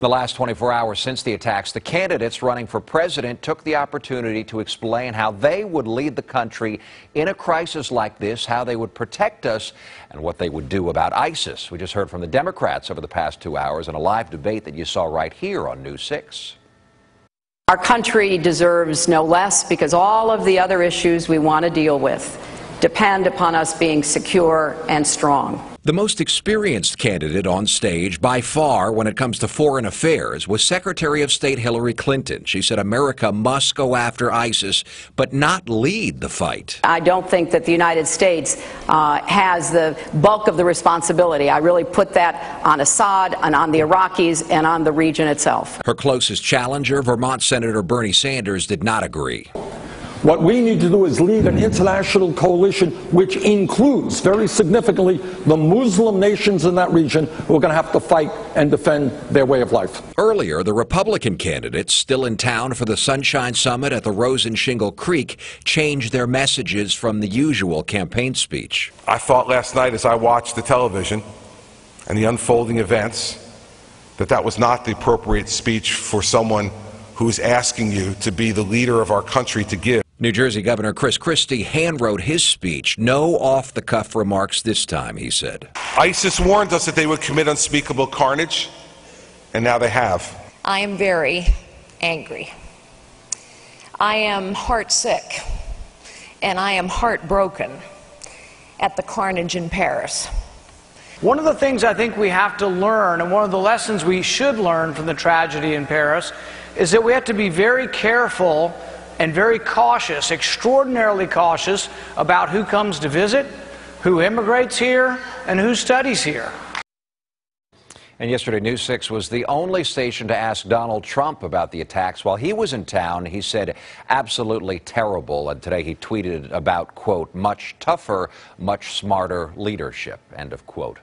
The last 24 hours since the attacks, the candidates running for president took the opportunity to explain how they would lead the country in a crisis like this, how they would protect us, and what they would do about ISIS. We just heard from the Democrats over the past 2 hours in a live debate that you saw right here on News 6. Our country deserves no less because all of the other issues we want to deal with depend upon us being secure and strong. The most experienced candidate on stage by far when it comes to foreign affairs was Secretary of State Hillary Clinton. She said America must go after ISIS, but not lead the fight. I don't think that the United States has the bulk of the responsibility. I really put that on Assad and on the Iraqis and on the region itself. Her closest challenger, Vermont Senator Bernie Sanders, did not agree. What we need to do is lead an international coalition which includes, very significantly, the Muslim nations in that region who are going to have to fight and defend their way of life. Earlier, the Republican candidates, still in town for the Sunshine Summit at the Rosen Shingle Creek, changed their messages from the usual campaign speech. I thought last night as I watched the television and the unfolding events that was not the appropriate speech for someone who's asking you to be the leader of our country to give. New Jersey Governor Chris Christie handwrote his speech. No off-the-cuff remarks this time, he said. ISIS warned us that they would commit unspeakable carnage, and now they have. I am very angry. I am heartsick, and I am heartbroken at the carnage in Paris. One of the things I think we have to learn, and one of the lessons we should learn from the tragedy in Paris, is that we have to be very careful and very cautious, extraordinarily cautious, about who comes to visit, who immigrates here, and who studies here. And yesterday, News 6 was the only station to ask Donald Trump about the attacks. While he was in town, he said absolutely terrible. And today he tweeted about, quote, much tougher, much smarter leadership, end of quote.